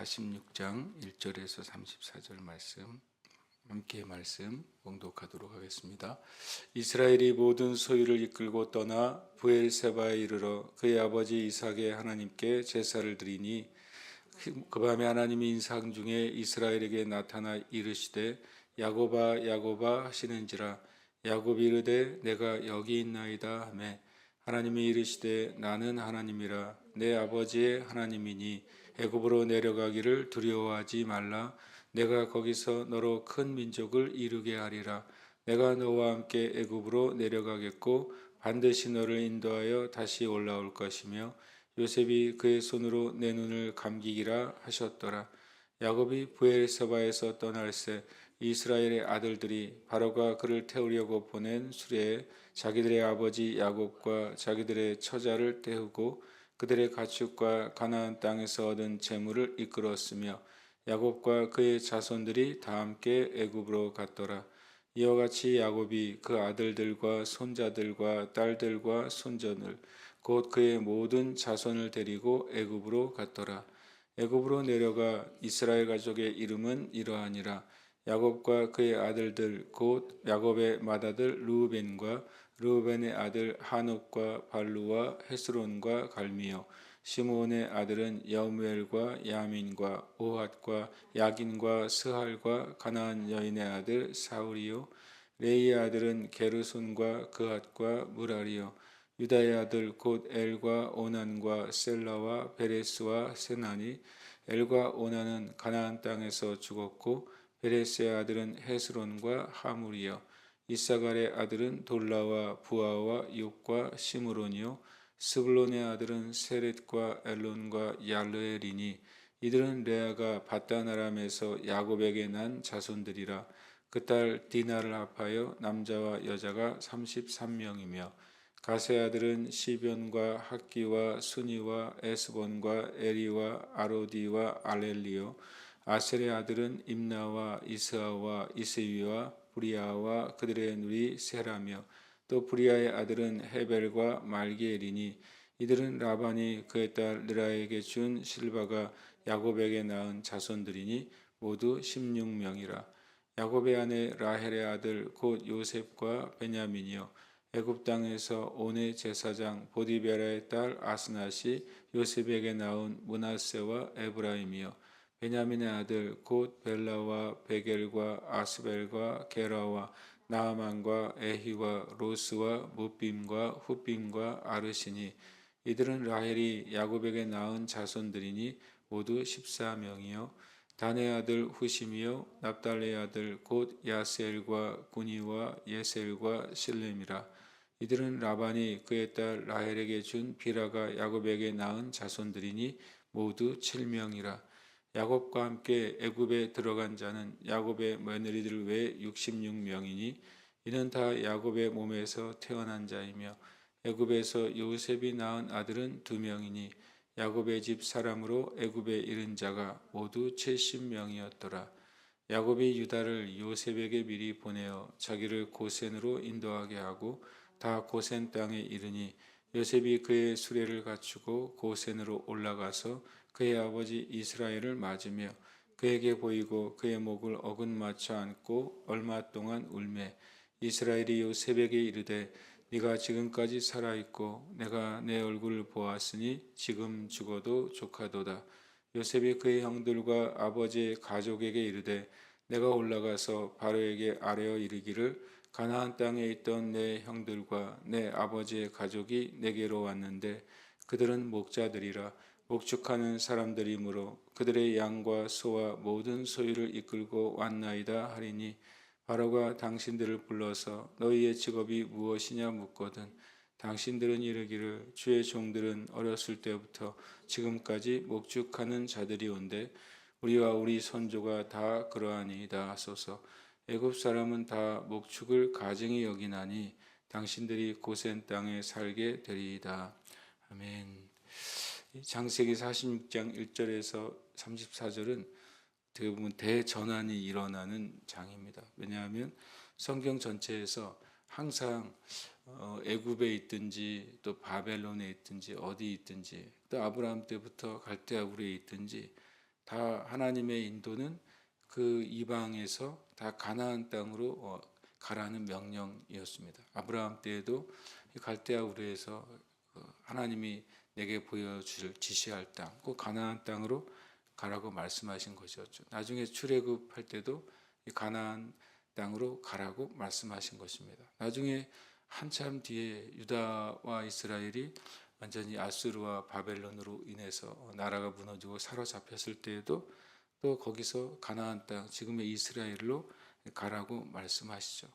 46장 1절에서 34절 말씀 함께 말씀 봉독하도록 하겠습니다. 이스라엘이 모든 소유를 이끌고 떠나 브엘세바에 이르러 그의 아버지 이삭의 하나님께 제사를 드리니 그 밤에 하나님이 인상 중에 이스라엘에게 나타나 이르시되 야곱아 야곱아 하시는지라. 야곱이 이르되 내가 여기 있나이다 하매 하나님이 이르시되 나는 하나님이라 내 아버지의 하나님이니 애굽으로 내려가기를 두려워하지 말라. 내가 거기서 너로 큰 민족을 이루게 하리라. 내가 너와 함께 애굽으로 내려가겠고 반드시 너를 인도하여 다시 올라올 것이며 요셉이 그의 손으로 내 눈을 감기기라 하셨더라. 야곱이 브엘세바에서 떠날새 이스라엘의 아들들이 바로가 그를 태우려고 보낸 수레에 자기들의 아버지 야곱과 자기들의 처자를 태우고 그들의 가축과 가나안 땅에서 얻은 재물을 이끌었으며 야곱과 그의 자손들이 다 함께 애굽으로 갔더라. 이와 같이 야곱이 그 아들들과 손자들과 딸들과 손전을 곧 그의 모든 자손을 데리고 애굽으로 갔더라. 애굽으로 내려가 이스라엘 가족의 이름은 이러하니라. 야곱과 그의 아들들 곧 야곱의 맏아들 르우벤과 르우벤의 아들 하놉과 발루와 헤스론과 갈미요 시므온의 아들은 여무엘과 야민과 오핫과 야긴과 스할과 가나안 여인의 아들 사울이요 레이의 아들은 게르손과 그핫과 무라리요 유다의 아들 곧 엘과 오난과 셀라와 베레스와 세나니 엘과 오난은 가나안 땅에서 죽었고 베레스의 아들은 헤스론과 하물이요 이사갈의 아들은 돌라와 부아와 욕과 시므론이요 스불론의 아들은 세렛과 엘론과 야르엘이니 이들은 레아가 바단 아람에서 야곱에게 난 자손들이라. 그 딸 디나를 합하여 남자와 여자가 33명이며 가세 아들은 시변과 학기와 수니와 에스본과 에리와 아로디와 알렐리요 아셀의 아들은 임나와 이스아와 이스위와 브리아와 그들의 누이 세라며 또 브리아의 아들은 헤벨과 말기엘이니 이들은 라반이 그의 딸 르라에게 준 실바가 야곱에게 낳은 자손들이니 모두 16명이라. 야곱의 아내 라헬의 아들 곧 요셉과 베냐민이요 애굽 땅에서 온의 제사장 보디베라의 딸 아스낫이 요셉에게 낳은 므낫세와 에브라임이요 베냐민의 아들 곧 벨라와 베겔과 아스벨과 게라와 나아만과 에히와 로스와 무빔과 후빔과 아르시니 이들은 라헬이 야곱에게 낳은 자손들이니 모두 14명이요 단의 아들 후심이요 납달레의 아들 곧 야스엘과 구니와 예셀과 실렘이라. 이들은 라반이 그의 딸 라헬에게 준 비라가 야곱에게 낳은 자손들이니 모두 7명이라. 야곱과 함께 애굽에 들어간 자는 야곱의 며느리들 외 66명이니 이는 다 야곱의 몸에서 태어난 자이며 애굽에서 요셉이 낳은 아들은 2명이니 야곱의 집 사람으로 애굽에 이른 자가 모두 70명이었더라. 야곱이 유다를 요셉에게 미리 보내어 자기를 고센으로 인도하게 하고 다 고센 땅에 이르니 요셉이 그의 수레를 갖추고 고센으로 올라가서 그의 아버지 이스라엘을 맞으며 그에게 보이고 그의 목을 어긋맞춰 안고 얼마 동안 울매 이스라엘이 요셉에게 이르되 네가 지금까지 살아있고 내가 내 얼굴을 보았으니 지금 죽어도 족하도다. 요셉이 그의 형들과 아버지의 가족에게 이르되 내가 올라가서 바로에게 아뢰어 이르기를 가나안 땅에 있던 내 형들과 내 아버지의 가족이 내게로 왔는데 그들은 목자들이라 목축하는 사람들이므로 그들의 양과 소와 모든 소유를 이끌고 왔나이다 하리니 바로가 당신들을 불러서 너희의 직업이 무엇이냐 묻거든 당신들은 이르기를 주의 종들은 어렸을 때부터 지금까지 목축하는 자들이온데 우리와 우리 선조가 다 그러하니이다 하소서. 애굽 사람은 다 목축을 가증히 여기나니 당신들이 고센 땅에 살게 되리이다. 아멘. 창세기 46장 1절에서 34절은 어떻게 보면 대전환이 일어나는 장입니다. 왜냐하면 성경 전체에서 항상 애굽에 있든지 또 바벨론에 있든지 어디 있든지 또 아브라함 때부터 갈대아굴에 있든지 다 하나님의 인도는 그 이방에서 다 가나안 땅으로 가라는 명령이었습니다. 아브라함 때에도 갈대아 우르에서 하나님이 내게 보여줄 지시할 땅, 그 가나안 땅으로 가라고 말씀하신 것이었죠. 나중에 출애굽할 때도 이 가나안 땅으로 가라고 말씀하신 것입니다. 나중에 한참 뒤에 유다와 이스라엘이 완전히 아수르와 바벨론으로 인해서 나라가 무너지고 사로잡혔을 때에도 또 거기서 가나안 땅, 지금의 이스라엘로 가라고 말씀하시죠.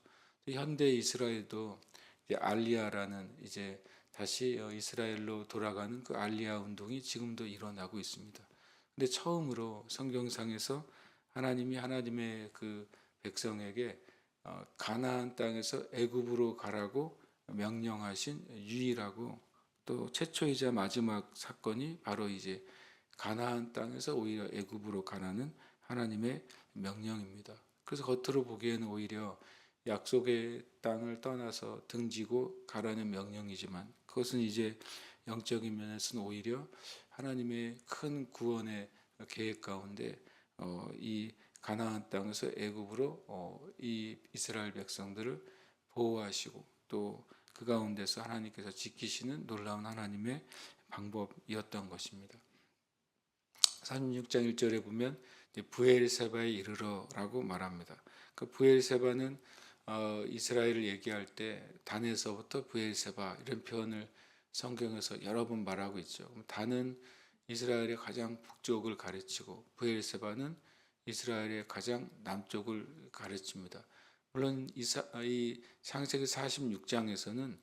현대 이스라엘도 이제 알리야라는 이제 다시 이스라엘로 돌아가는 그 알리야 운동이 지금도 일어나고 있습니다. 근데 처음으로 성경상에서 하나님이 하나님의 그 백성에게 가나안 땅에서 애굽으로 가라고 명령하신 유일하고 또 최초이자 마지막 사건이 바로 이제 가나안 땅에서 오히려 애굽으로 가라는 하나님의 명령입니다. 그래서 겉으로 보기에는 오히려 약속의 땅을 떠나서 등지고 가라는 명령이지만 그것은 이제 영적인 면에서는 오히려 하나님의 큰 구원의 계획 가운데 이 가나안 땅에서 애굽으로 이 이스라엘 백성들을 보호하시고 또 그 가운데서 하나님께서 지키시는 놀라운 하나님의 방법이었던 것입니다. 36장 1절에 보면 부엘세바에 이르러라고 말합니다. 그 부엘세바는 이스라엘을 얘기할 때 단에서부터 부엘세바 이런 표현을 성경에서 여러 번 말하고 있죠. 단은 이스라엘의 가장 북쪽을 가르치고 부엘세바는 이스라엘의 가장 남쪽을 가르칩니다. 물론 이 창세기 46장에서는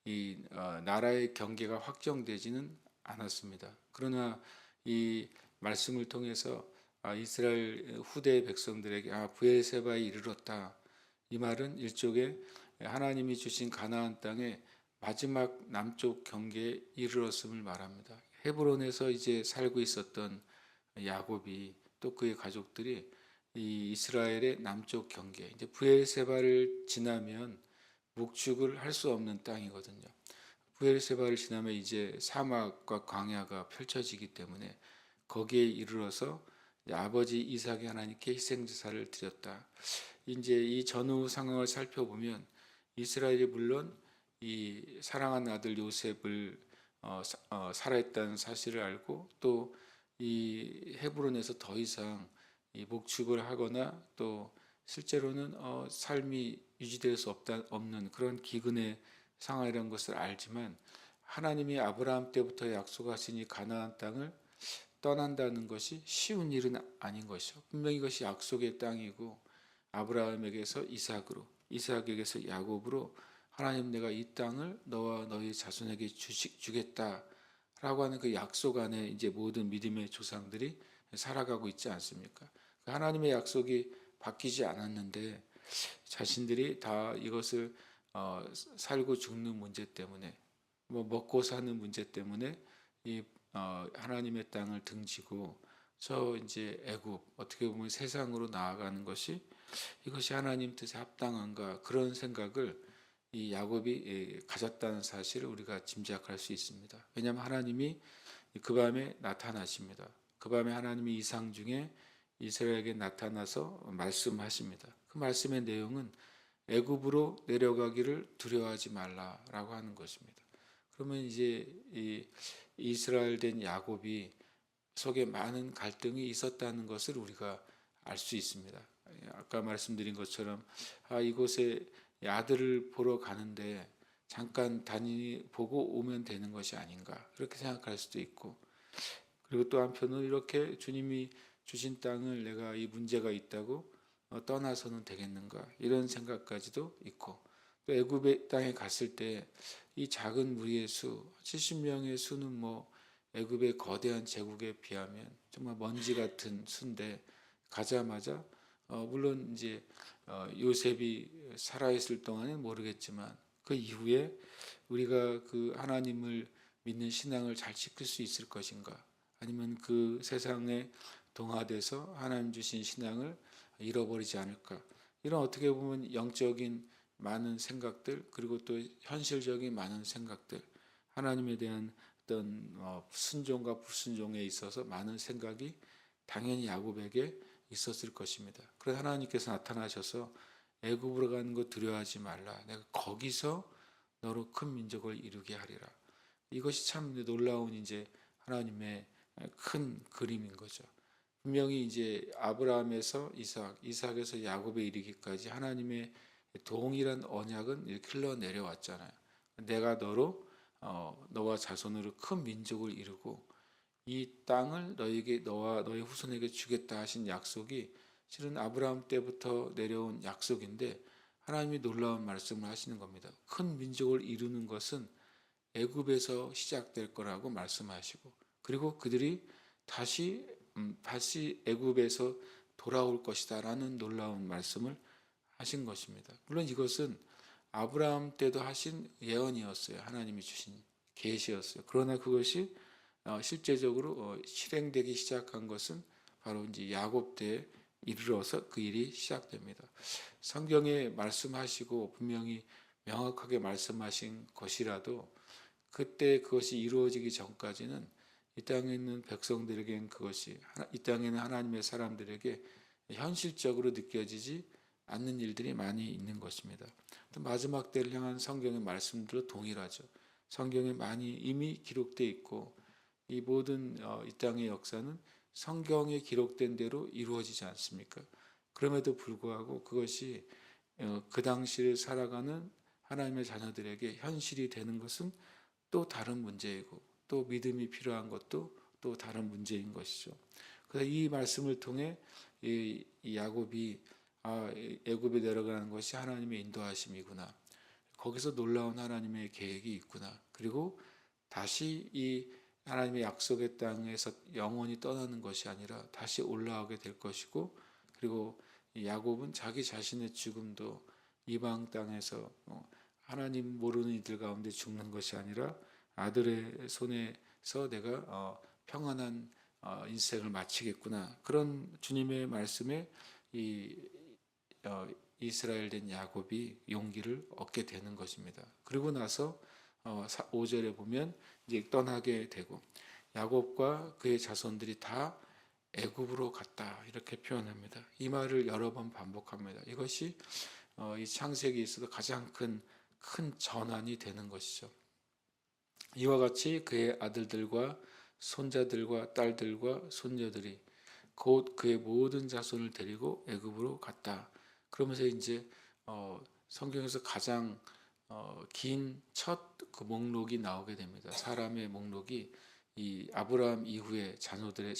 이 나라의 경계가 확정되지는 않았습니다. 그러나 이 말씀을 통해서 이스라엘 후대 백성들에게 부엘세바에 이르렀다. 이 말은 일종의 하나님이 주신 가나안 땅의 마지막 남쪽 경계에 이르렀음을 말합니다. 헤브론에서 이제 살고 있었던 야곱이 또 그의 가족들이 이 이스라엘의 남쪽 경계, 이제 부엘세바를 지나면 목축을 할 수 없는 땅이거든요. 부엘세바를 지나면 이제 사막과 광야가 펼쳐지기 때문에 거기에 이르러서 아버지 이삭이 하나님께 희생제사를 드렸다. 이제 이 전후 상황을 살펴보면 이스라엘이 물론 이 사랑하는 아들 요셉을 살아있다는 사실을 알고 또 이 헤브론에서 더 이상 이 목축을 하거나 또 실제로는 삶이 유지될 수 없는 그런 기근의 상황이라는 것을 알지만 하나님이 아브라함 때부터 약속하신 이 가나안 땅을 떠난다는 것이 쉬운 일은 아닌 것이죠. 분명히 이것이 약속의 땅이고 아브라함에게서 이삭으로, 이삭에게서 야곱으로 하나님 내가 이 땅을 너와 너희 자손에게 주겠다라고 하는 그 약속 안에 이제 모든 믿음의 조상들이 살아가고 있지 않습니까? 그 하나님의 약속이 바뀌지 않았는데 자신들이 다 이것을 살고 죽는 문제 때문에 먹고 사는 문제 때문에 이 하나님의 땅을 등지고 저 이제 애굽 어떻게 보면 세상으로 나아가는 것이 이것이 하나님 뜻에 합당한가 그런 생각을 이 야곱이 가졌다는 사실을 우리가 짐작할 수 있습니다. 왜냐하면 하나님이 그 밤에 나타나십니다. 그 밤에 하나님이 이상 중에 이스라엘에게 나타나서 말씀하십니다. 그 말씀의 내용은 애굽으로 내려가기를 두려워하지 말라라고 하는 것입니다. 그러면 이제 이 이스라엘 된 야곱이 속에 많은 갈등이 있었다는 것을 우리가 알 수 있습니다. 아까 말씀드린 것처럼 이곳에 아들을 보러 가는데 잠깐 보고 오면 되는 것이 아닌가 그렇게 생각할 수도 있고 그리고 또 한편으로 이렇게 주님이 주신 땅을 내가 이 문제가 있다고 떠나서는 되겠는가 이런 생각까지도 있고 또 애굽의 땅에 갔을 때 이 작은 무리의 수 70명의 수는 뭐 애굽의 거대한 제국에 비하면 정말 먼지 같은 수인데 가자마자 물론 이제 요셉이 살아있을 동안은 모르겠지만 그 이후에 우리가 그 하나님을 믿는 신앙을 잘 지킬 수 있을 것인가 아니면 그 세상에 동화돼서 하나님 주신 신앙을 잃어버리지 않을까 이런 어떻게 보면 영적인 많은 생각들 그리고 또 현실적인 많은 생각들 하나님에 대한 어떤 순종과 불순종에 있어서 많은 생각이 당연히 야곱에게 있었을 것입니다. 그래서 하나님께서 나타나셔서 애굽으로 가는 거 두려워하지 말라. 내가 거기서 너로 큰 민족을 이루게 하리라. 이것이 참 놀라운 이제 하나님의 큰 그림인 거죠. 분명히 이제 아브라함에서 이삭, 이삭에서 야곱에 이르기까지 하나님의 동일한 언약은 이렇게 흘러 내려왔잖아요. 내가 너로 너와 자손으로 큰 민족을 이루고 이 땅을 너에게 너와 너의 후손에게 주겠다 하신 약속이 실은 아브라함 때부터 내려온 약속인데 하나님이 놀라운 말씀을 하시는 겁니다. 큰 민족을 이루는 것은 애굽에서 시작될 거라고 말씀하시고 그리고 그들이 다시 애굽에서 돌아올 것이다라는 놀라운 말씀을 하신 것입니다. 물론 이것은 아브라함 때도 하신 예언이었어요. 하나님이 주신 계시였어요. 그러나 그것이 실제적으로 실행되기 시작한 것은 바로 이제 야곱 때에 이르러서 그 일이 시작됩니다. 성경에 말씀하시고 분명히 명확하게 말씀하신 것이라도 그때 그것이 이루어지기 전까지는 이 땅에 있는 백성들에게는 그것이 이 땅에 있는 하나님의 사람들에게 현실적으로 느껴지지 않는 일들이 많이 있는 것입니다. 또 마지막 때를 향한 성경의 말씀들도 동일하죠. 성경에 많이 이미 기록되어 있고 이 모든 이 땅의 역사는 성경에 기록된 대로 이루어지지 않습니까? 그럼에도 불구하고 그것이 그 당시를 살아가는 하나님의 자녀들에게 현실이 되는 것은 또 다른 문제이고 또 믿음이 필요한 것도 또 다른 문제인 것이죠. 그래서 이 말씀을 통해 이 야곱이 애굽에 내려가는 것이 하나님의 인도하심이구나. 거기서 놀라운 하나님의 계획이 있구나. 그리고 다시 이 하나님의 약속의 땅에서 영원히 떠나는 것이 아니라 다시 올라오게 될 것이고 그리고 야곱은 자기 자신의 죽음도 이방 땅에서 하나님 모르는 이들 가운데 죽는 것이 아니라 아들의 손에서 내가 평안한 인생을 마치겠구나. 그런 주님의 말씀에 이스라엘 된 야곱이 용기를 얻게 되는 것입니다. 그리고 나서 5절에 보면 이제 떠나게 되고 야곱과 그의 자손들이 다 애굽으로 갔다 이렇게 표현합니다. 이 말을 여러 번 반복합니다. 이것이 이 창세기에 있어서 가장 큰 전환이 되는 것이죠. 이와 같이 그의 아들들과 손자들과 딸들과 손녀들이 곧 그의 모든 자손을 데리고 애굽으로 갔다. 그러면서 이제 성경에서 가장 긴 첫 그 목록이 나오게 됩니다. 사람의 목록이 이 아브라함 이후에 자손들의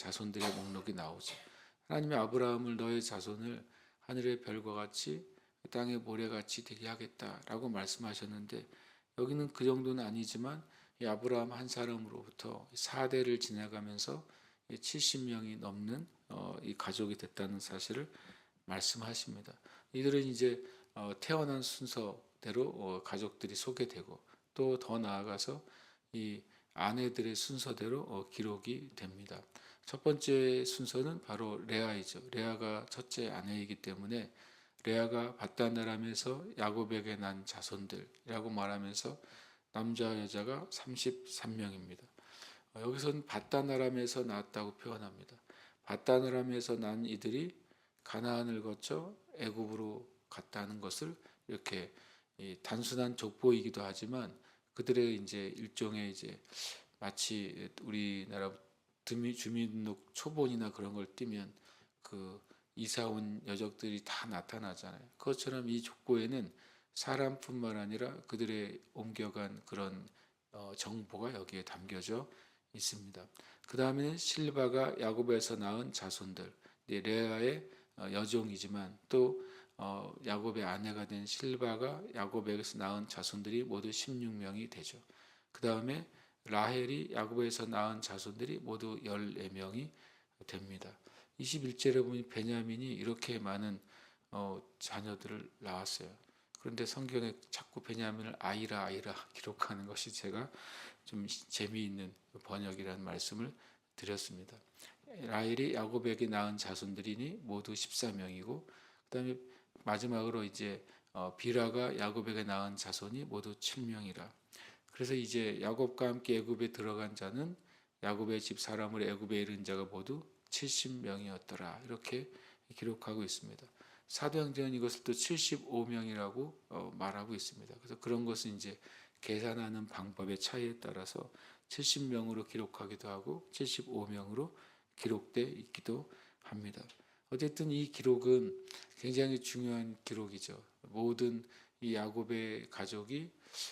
목록이 나오죠. 하나님이 아브라함을 너의 자손을 하늘의 별과 같이 땅의 모래같이 되게 하겠다라고 말씀하셨는데 여기는 그 정도는 아니지만 이 아브라함 한 사람으로부터 4대를 지나가면서 70명이 넘는 이 가족이 됐다는 사실을 말씀하십니다. 이들은 이제 태어난 순서대로 가족들이 소개되고 또 더 나아가서 이 아내들의 순서대로 기록이 됩니다. 첫 번째 순서는 바로 레아이죠. 레아가 첫째 아내이기 때문에 레아가 밧단 아람에서 야곱에게 난 자손들이라고 말하면서 남자 여자가 33명입니다. 여기서는 밧단 아람에서 낳았다고 표현합니다. 밧단 아람에서 난 이들이 가나안을 거쳐 애굽으로 갔다는 것을 이렇게 단순한 족보이기도 하지만 그들의 이제 일종의 이제 마치 우리나라 주민등록 초본이나 그런 걸 띄면 그 이사 온 여적들이 다 나타나잖아요. 그것처럼 이 족보에는 사람뿐만 아니라 그들의 옮겨간 그런 정보가 여기에 담겨져 있습니다. 그 다음에는 실바가 야곱에서 낳은 자손들, 레아의 여종이지만 또 야곱의 아내가 된 실바가 야곱에게서 낳은 자손들이 모두 16명이 되죠. 그 다음에 라헬이 야곱에서 낳은 자손들이 모두 14명이 됩니다. 21절에 보면 베냐민이 이렇게 많은 자녀들을 낳았어요. 그런데 성경에 자꾸 베냐민을 아이라 기록하는 것이 제가 좀 재미있는 번역이라는 말씀을 드렸습니다. 라헬이 야곱에게 낳은 자손들이니 모두 14명이고 그다음에 마지막으로 이제 비라가 야곱에게 낳은 자손이 모두 7명이라. 그래서 이제 야곱과 함께 애굽에 들어간 자는 야곱의 집 사람을 애굽에 이른 자가 모두 70명이었더라. 이렇게 기록하고 있습니다. 사도행전은 이것을 또 75명이라고 말하고 있습니다. 그래서 그런 것은 이제 계산하는 방법의 차이에 따라서 70명으로 기록하기도 하고 75명으로 기록돼 있기도 합니다. 어쨌든 이 기록은 굉장히 중요한 기록이죠. 모든 이 야곱의 가족이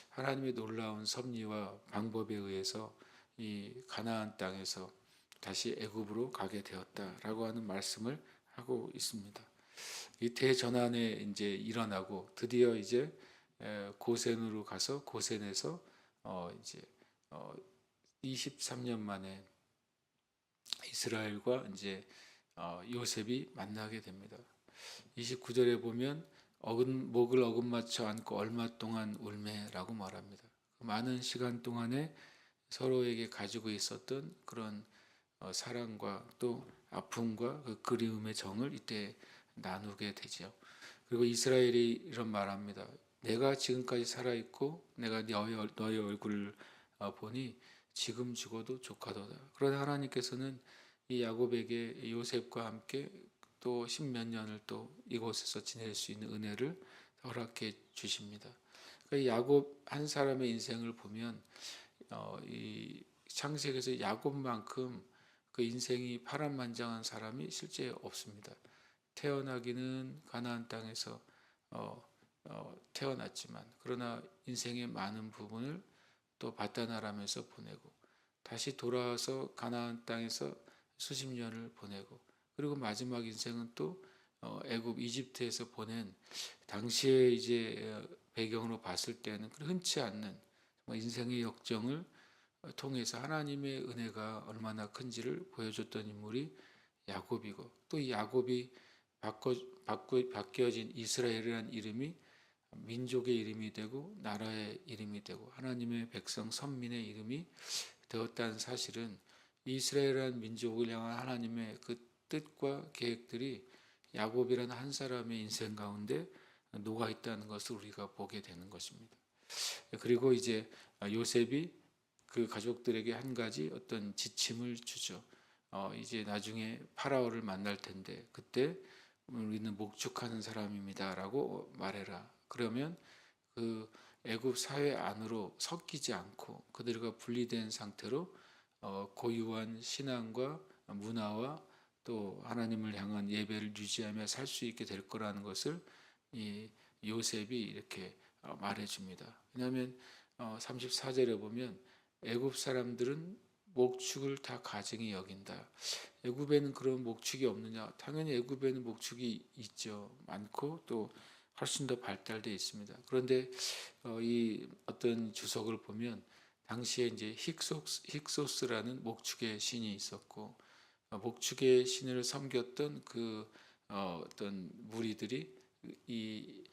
하나님의 놀라운 섭리와 방법에 의해서 이 가나안 땅에서 다시 애굽으로 가게 되었다라고 하는 말씀을 하고 있습니다. 이 대전환에 이제 일어나고 드디어 이제 고센으로 가서 고센에서 이제 23년 만에 이스라엘과 이제 요셉이 만나게 됩니다. 29절에 보면 목을 어긋맞춰 안고 얼마 동안 울매라고 말합니다. 많은 시간 동안에 서로에게 가지고 있었던 그런 사랑과 또 아픔과 그 그리움의 정을 이때 나누게 되죠. 그리고 이스라엘이 이런 말합니다. 내가 지금까지 살아있고 내가 너의 얼굴을 보니 지금 죽어도 좋하도다. 그러나 하나님께서는 이 야곱에게 요셉과 함께 또 십몇 년을 또 이곳에서 지낼 수 있는 은혜를 허락해 주십니다. 그러니까 야곱 한 사람의 인생을 보면 이 창세기에서 야곱만큼 그 인생이 파란만장한 사람이 실제 없습니다. 태어나기는 가나안 땅에서 태어났지만 그러나 인생의 많은 부분을 또 바다나람에서 보내고 다시 돌아와서 가나안 땅에서 수십 년을 보내고 그리고 마지막 인생은 또 애굽 이집트에서 보낸 당시에 이제 배경으로 봤을 때는 흔치 않는 인생의 역정을 통해서 하나님의 은혜가 얼마나 큰지를 보여줬던 인물이 야곱이고 또 이 야곱이 바뀌어진 이스라엘이라는 이름이 민족의 이름이 되고 나라의 이름이 되고 하나님의 백성 선민의 이름이 되었다는 사실은 이스라엘이라는 민족을 향한 하나님의 그 뜻과 계획들이 야곱이라는 한 사람의 인생 가운데 녹아 있다는 것을 우리가 보게 되는 것입니다. 그리고 이제 요셉이 그 가족들에게 한 가지 어떤 지침을 주죠. 이제 나중에 파라오를 만날 텐데 그때 우리는 목축하는 사람입니다라고 말해라. 그러면 그 애굽 사회 안으로 섞이지 않고 그들과 분리된 상태로 고유한 신앙과 문화와 또 하나님을 향한 예배를 유지하며 살 수 있게 될 거라는 것을 이 요셉이 이렇게 말해줍니다. 왜냐하면 34절에 보면 애굽 사람들은 목축을 다 가증히 여긴다. 애굽에는 그런 목축이 없느냐? 당연히 애굽에는 목축이 있죠. 많고 또 훨씬 더 발달되어 있습니다. 그런데 이 어떤 주석을 보면 당시에 이제 힉소스라는 목축의 신이 있었고 목축의 신을 섬겼던 그 어떤 무리들이 이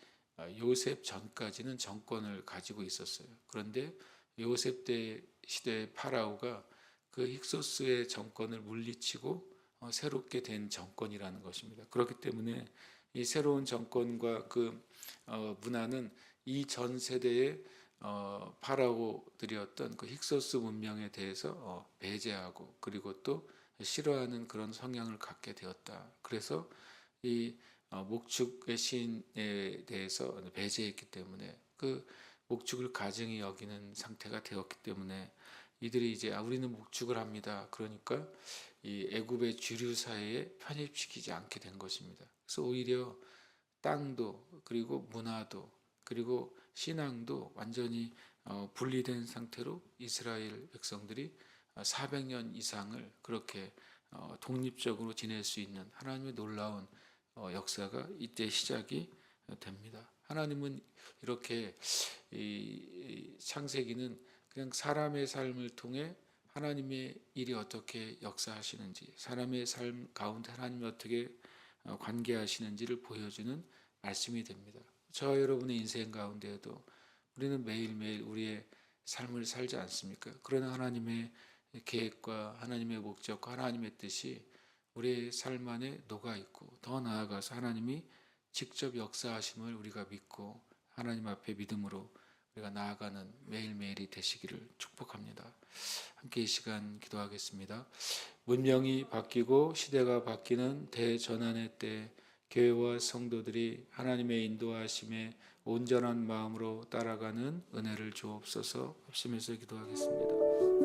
요셉 전까지는 정권을 가지고 있었어요. 그런데 요셉 때 시대의 파라오가 그 힉소스의 정권을 물리치고 새롭게 된 정권이라는 것입니다. 그렇기 때문에 이 새로운 정권과 그 문화는 이 전 세대의 파라오들이었던 그 힉소스 문명에 대해서 배제하고 그리고 또 싫어하는 그런 성향을 갖게 되었다. 그래서 이 목축의 신에 대해서 배제했기 때문에 그 목축을 가증히 여기는 상태가 되었기 때문에 이들이 이제 우리는 목축을 합니다. 그러니까 이 애굽의 주류 사회에 편입시키지 않게 된 것입니다. 그래서 오히려 땅도 그리고 문화도 그리고 신앙도 완전히 분리된 상태로 이스라엘 백성들이 400년 이상을 그렇게 독립적으로 지낼 수 있는 하나님의 놀라운 역사가 이때 시작이 됩니다. 하나님은 이렇게 이 창세기는 그냥 사람의 삶을 통해 하나님의 일이 어떻게 역사하시는지 사람의 삶 가운데 하나님이 어떻게 관계하시는지를 보여주는 말씀이 됩니다. 저 여러분의 인생 가운데에도 우리는 매일매일 우리의 삶을 살지 않습니까? 그러나 하나님의 계획과 하나님의 목적과 하나님의 뜻이 우리의 삶 안에 녹아있고 더 나아가서 하나님이 직접 역사하심을 우리가 믿고 하나님 앞에 믿음으로 우리가 나아가는 매일매일이 되시기를 축복합니다. 함께 이 시간 기도하겠습니다. 문명이 바뀌고 시대가 바뀌는 대전환의 때 교회와 성도들이 하나님의 인도하심에 온전한 마음으로 따라가는 은혜를 주옵소서. 합심해서 기도하겠습니다.